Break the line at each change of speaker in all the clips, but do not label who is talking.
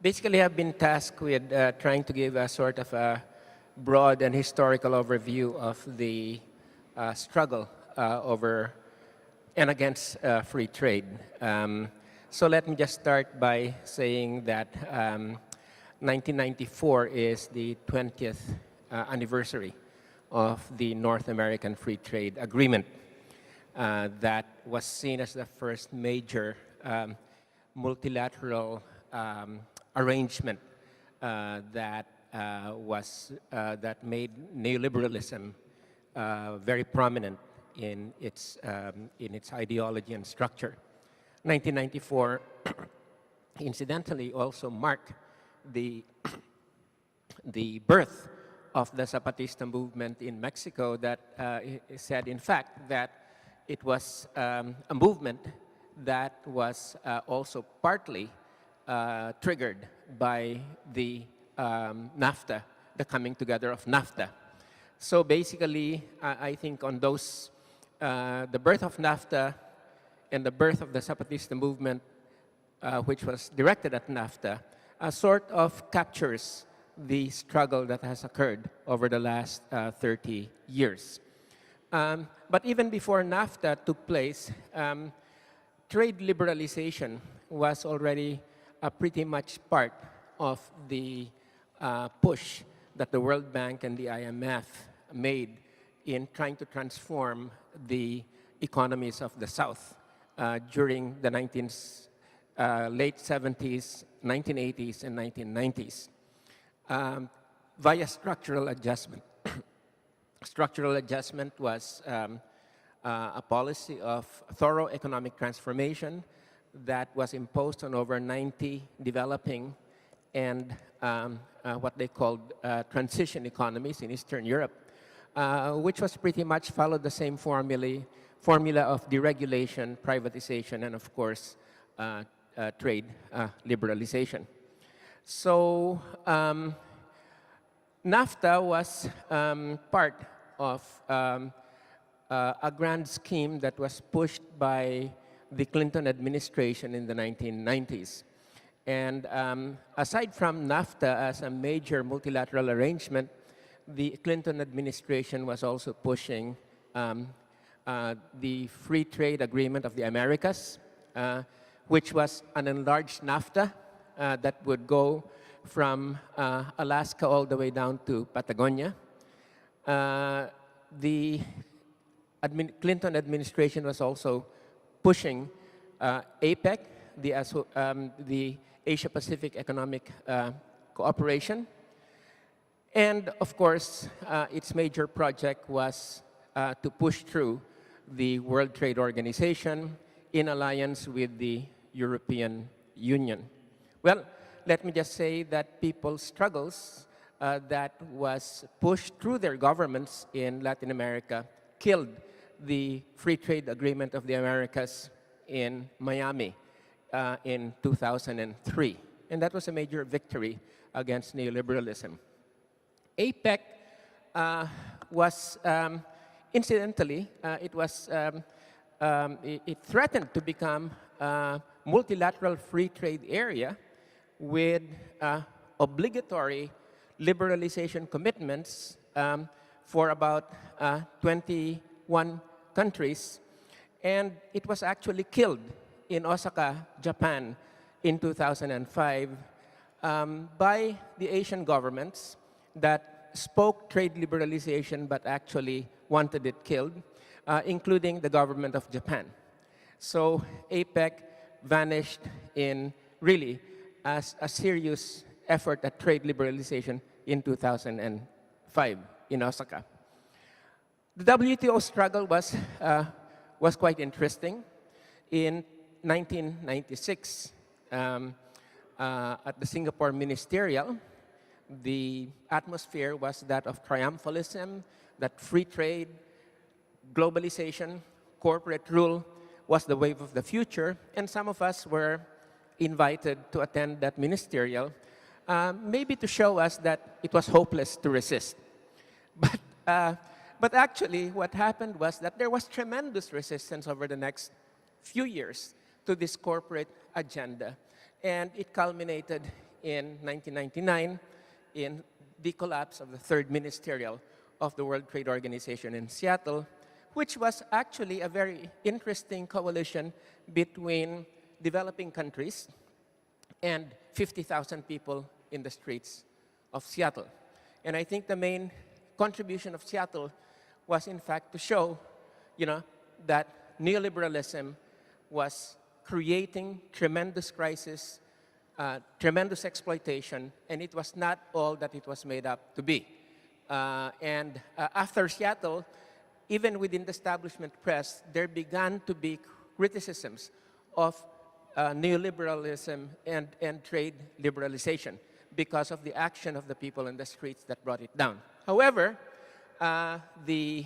Basically, I've been tasked with trying to give a sort of a broad and historical overview of the struggle over and against free trade. So let me just start by saying that 1994 is the 20th anniversary of the North American Free Trade Agreement that was seen as the first major multilateral arrangement that made neoliberalism very prominent in its ideology and structure. 1994, incidentally, also marked the birth of the Zapatista movement in Mexico that said, in fact, that it was a movement that was also partly triggered by the NAFTA, the coming together of NAFTA. So basically, I think on those, the birth of NAFTA and the birth of the Zapatista movement, which was directed at NAFTA, sort of captures the struggle that has occurred over the last 30 years. But even before NAFTA took place, trade liberalization was already pretty much part of the push that the World Bank and the IMF made in trying to transform the economies of the South during the late 70s, 1980s, and 1990s via structural adjustment. Structural adjustment was a policy of thorough economic transformation that was imposed on over 90 developing and what they called transition economies in Eastern Europe, which was pretty much followed the same formula of deregulation, privatization, and of course, trade liberalization. So NAFTA was part of a grand scheme that was pushed by the Clinton administration in the 1990s. And aside from NAFTA as a major multilateral arrangement, the Clinton administration was also pushing the Free Trade Agreement of the Americas, which was an enlarged NAFTA that would go from Alaska all the way down to Patagonia. The Clinton administration was also pushing APEC, the Asia-Pacific Economic Cooperation. And of course, its major project was to push through the World Trade Organization in alliance with the European Union. Well, let me just say that people's struggles that was pushed through their governments in Latin America killed the Free Trade Agreement of the Americas in Miami in 2003. And that was a major victory against neoliberalism. APEC was, incidentally, it threatened to become a multilateral free trade area with obligatory liberalization commitments for about 21 countries, and it was actually killed in Osaka, Japan in 2005 by the Asian governments that spoke trade liberalization but actually wanted it killed, including the government of Japan. So APEC vanished in really as a serious effort at trade liberalization in 2005 in Osaka. The WTO struggle was quite interesting. In 1996, at the Singapore Ministerial, the atmosphere was that of triumphalism, that free trade, globalization, corporate rule was the wave of the future, and some of us were invited to attend that ministerial, maybe to show us that it was hopeless to resist. But actually, what happened was that there was tremendous resistance over the next few years to this corporate agenda, and it culminated in 1999 in the collapse of the third ministerial of the World Trade Organization in Seattle, which was actually a very interesting coalition between developing countries and 50,000 people in the streets of Seattle. And I think the main contribution of Seattle was, in fact, to show, that neoliberalism was creating tremendous crisis, tremendous exploitation, and it was not all that it was made up to be. After Seattle, even within the establishment press, there began to be criticisms of neoliberalism and trade liberalization because of the action of the people in the streets that brought it down. However, the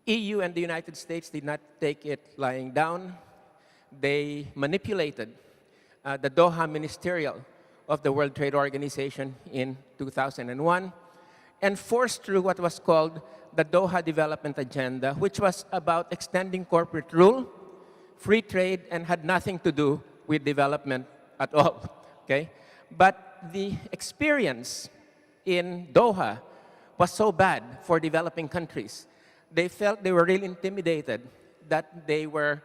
EU and the United States did not take it lying down. They manipulated the Doha Ministerial of the World Trade Organization in 2001 and forced through what was called the Doha Development Agenda, which was about extending corporate rule, free trade, and had nothing to do with development at all. Okay? But the experience in Doha was so bad for developing countries. They felt they were really intimidated, that they were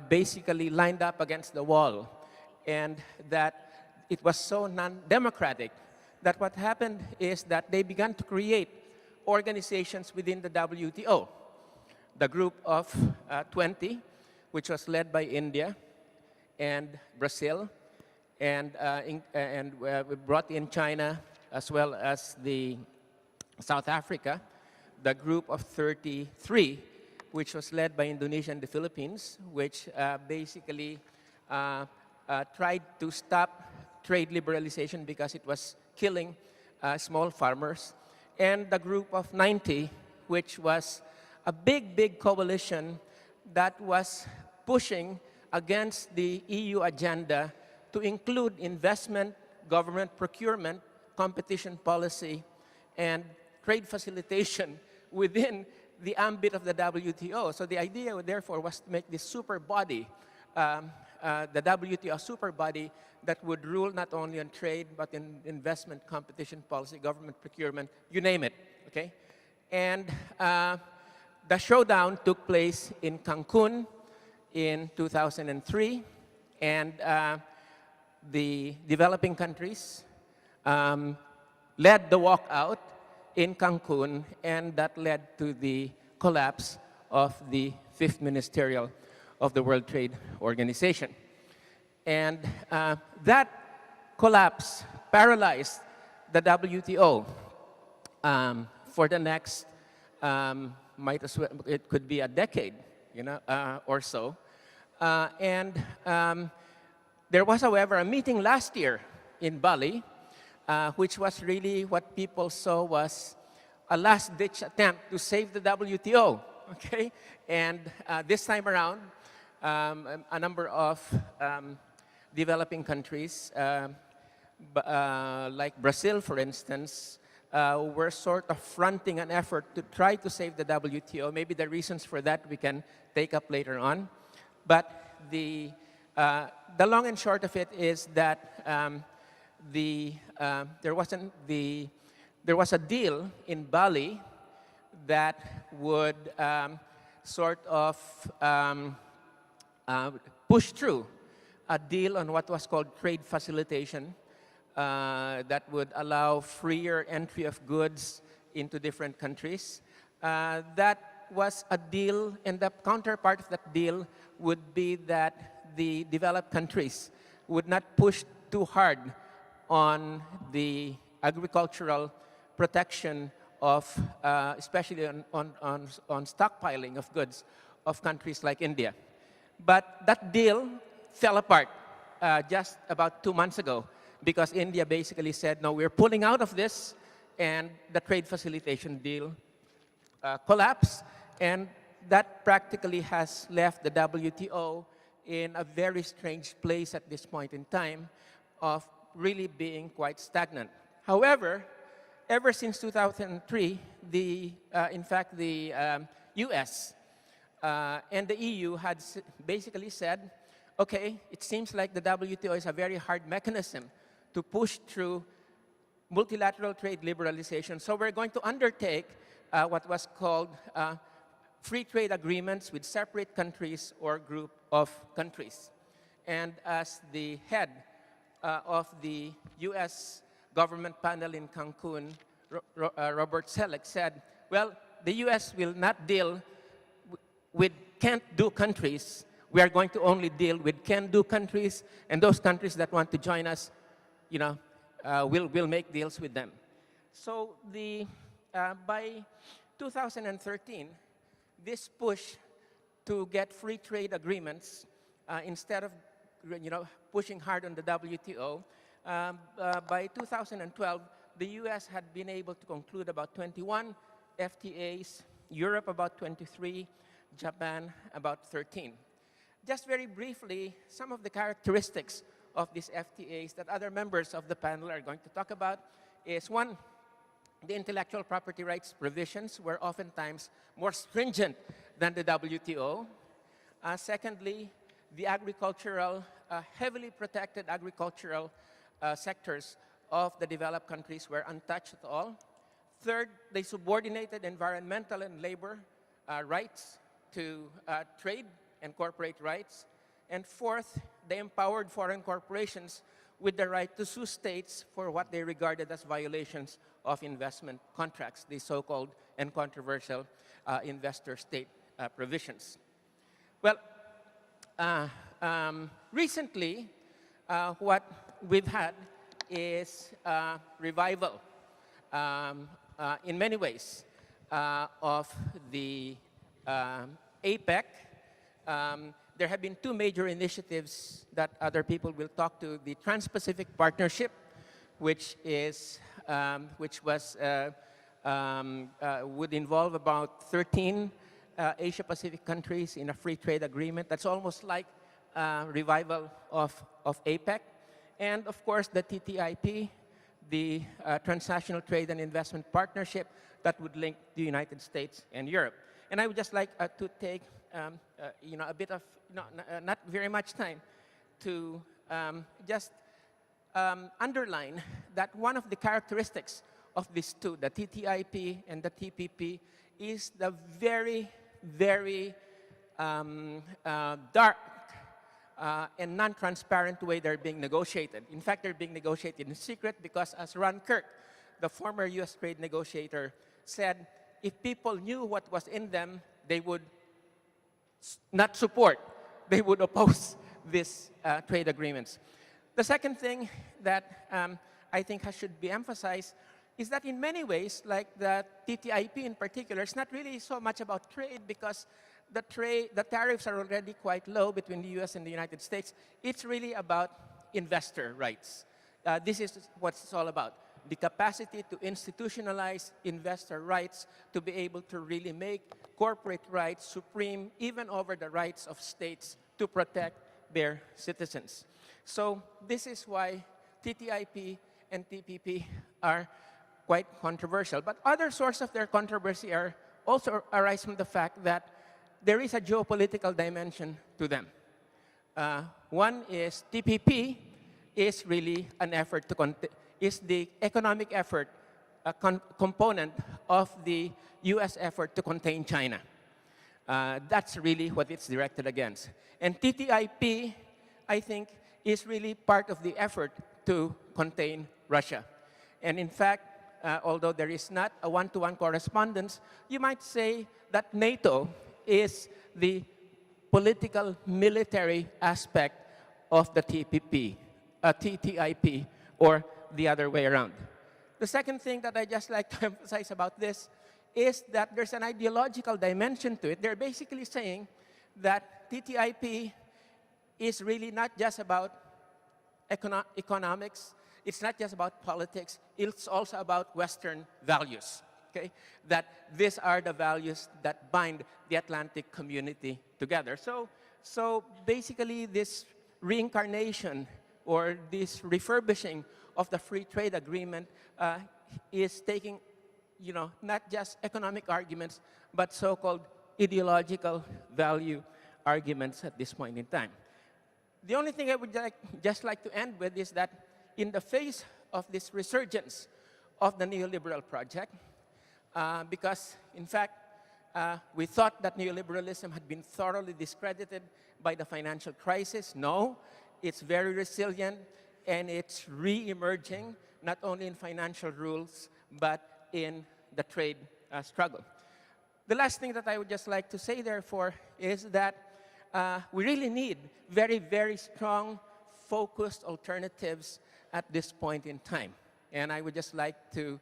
basically lined up against the wall, and that it was so non-democratic that what happened is that they began to create organizations within the WTO. The group of 20, which was led by India and Brazil, and we brought in China as well as the South Africa. The group of 33, which was led by Indonesia and the Philippines, which basically tried to stop trade liberalization because it was killing small farmers. And the group of 90, which was a big coalition that was pushing against the EU agenda to include investment, government procurement, competition policy, and trade facilitation within the ambit of the WTO. So the idea, therefore, was to make this super body, the WTO super body, that would rule not only on trade, but in investment, competition policy, government procurement, you name it, okay? And the showdown took place in Cancun in 2003, and the developing countries led the walkout in Cancun, and that led to the collapse of the fifth ministerial of the World Trade Organization. And that collapse paralyzed the WTO for the next, might as well, it could be a decade, or so. There was, however, a meeting last year in Bali, which was really what people saw was a last-ditch attempt to save the WTO, okay? And this time around, a number of developing countries, like Brazil, for instance, were sort of fronting an effort to try to save the WTO. Maybe the reasons for that we can take up later on. But the long and short of it is that there was a deal in Bali that would sort of push through a deal on what was called trade facilitation that would allow freer entry of goods into different countries. That was a deal, and the counterpart of that deal would be that the developed countries would not push too hard on the agricultural protection of, especially on stockpiling of goods of countries like India. But that deal fell apart just about 2 months ago because India basically said, no, we're pulling out of this, and the trade facilitation deal collapsed, and that practically has left the WTO in a very strange place at this point in time of really being quite stagnant. However, ever since 2003, in fact, the US and the EU had basically said, okay, it seems like the WTO is a very hard mechanism to push through multilateral trade liberalization. So we're going to undertake what was called free trade agreements with separate countries or group of countries. And as the head of the US government panel in Cancun, Robert Selleck said, well, the US will not deal with can't-do countries. We are going to only deal with can-do countries, and those countries that want to join us, you know, we'll make deals with them. So by 2013, this push to get free trade agreements, instead of pushing hard on the WTO, by 2012, the US had been able to conclude about 21 FTAs, Europe about 23, Japan about 13. Just very briefly, some of the characteristics of these FTAs that other members of the panel are going to talk about is, one, the intellectual property rights provisions were oftentimes more stringent than the WTO. Secondly, the agricultural, heavily protected agricultural sectors of the developed countries were untouched at all. Third, they subordinated environmental and labor rights to trade and corporate rights. And fourth, they empowered foreign corporations with the right to sue states for what they regarded as violations of investment contracts, the so-called and controversial investor-state provisions. Well, recently, what we've had is revival in many ways of the APEC. There have been two major initiatives that other people will talk to: the Trans-Pacific Partnership, which would involve about 13 Asia-Pacific countries in a free trade agreement. That's almost like revival of APEC. And of course, the TTIP, the Transnational Trade and Investment Partnership that would link the United States and Europe. And I would just like to take a bit of, not very much time to just underline that one of the characteristics of these two, the TTIP and the TPP, is the very, very dark and non-transparent way they're being negotiated. In fact, they're being negotiated in secret because, as Ron Kirk, the former US trade negotiator, said, if people knew what was in them, they would not support, they would oppose these trade agreements. The second thing that I think should be emphasized is that in many ways, like the TTIP in particular, it's not really so much about trade because the tariffs are already quite low between the US and the United States. It's really about investor rights. This is what it's all about: the capacity to institutionalize investor rights, to be able to really make corporate rights supreme even over the rights of states to protect their citizens. So this is why TTIP and TPP are quite controversial. But other sources of their controversy also arise from the fact that there is a geopolitical dimension to them. One is TPP is really an effort to is the economic effort, a component of the US effort to contain China. That's really what it's directed against. And TTIP, I think, is really part of the effort to contain Russia. And in fact, although there is not a one-to-one correspondence, you might say that NATO is the political military aspect of the TPP, TTIP, or the other way around. The second thing that I just like to emphasize about this is that there's an ideological dimension to it. They're basically saying that TTIP is really not just about economics, it's not just about politics, it's also about Western values. Okay? That these are the values that bind the Atlantic community together. So basically this reincarnation or this refurbishing of the free trade agreement is taking, not just economic arguments, but so-called ideological value arguments at this point in time. The only thing I would just like to end with is that in the face of this resurgence of the neoliberal project, because, in fact, we thought that neoliberalism had been thoroughly discredited by the financial crisis. No, it's very resilient, and it's re-emerging, not only in financial rules, but in the trade struggle. The last thing that I would just like to say, therefore, is that we really need very, very strong, focused alternatives at this point in time. And I would just like to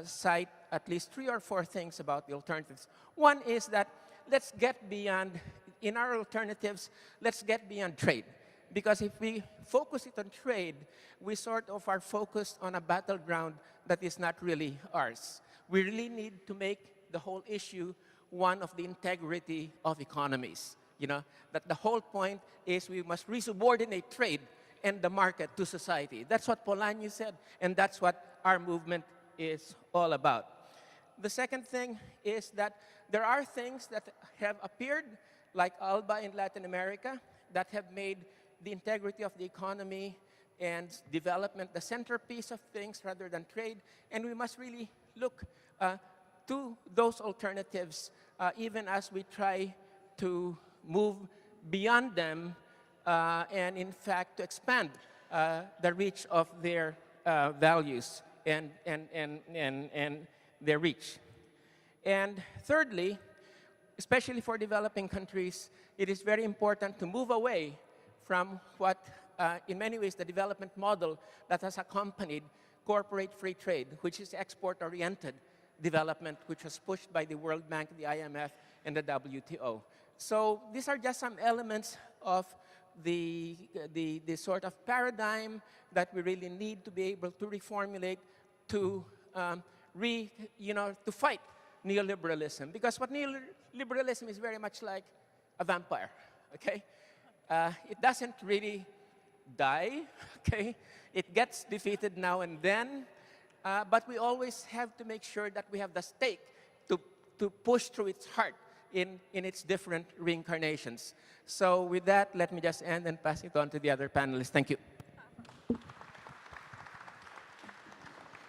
cite at least 3 or 4 things about the alternatives. One is that let's get beyond, in our alternatives, let's get beyond trade. Because if we focus it on trade, we sort of are focused on a battleground that is not really ours. We really need to make the whole issue one of the integrity of economies. You know, that the whole point is we must resubordinate trade and the market to society. That's what Polanyi said, and that's what our movement is all about. The second thing is that there are things that have appeared, like ALBA in Latin America, that have made the integrity of the economy and development the centerpiece of things rather than trade, and we must really look to those alternatives even as we try to move beyond them and, in fact, to expand the reach of their values and their reach. And thirdly, especially for developing countries, it is very important to move away from what, in many ways, the development model that has accompanied corporate free trade, which is export-oriented development, which was pushed by the World Bank, the IMF, and the WTO. So these are just some elements of the sort of paradigm that we really need to be able to reformulate to to fight neoliberalism. Because what neoliberalism is very much like a vampire, okay? It doesn't really die, okay? It gets defeated now and then, but we always have to make sure that we have the stake to push through its heart in its different reincarnations. So with that, let me just end and pass it on to the other panelists. Thank you.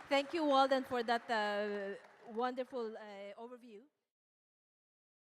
Thank you, Walden, for that wonderful overview.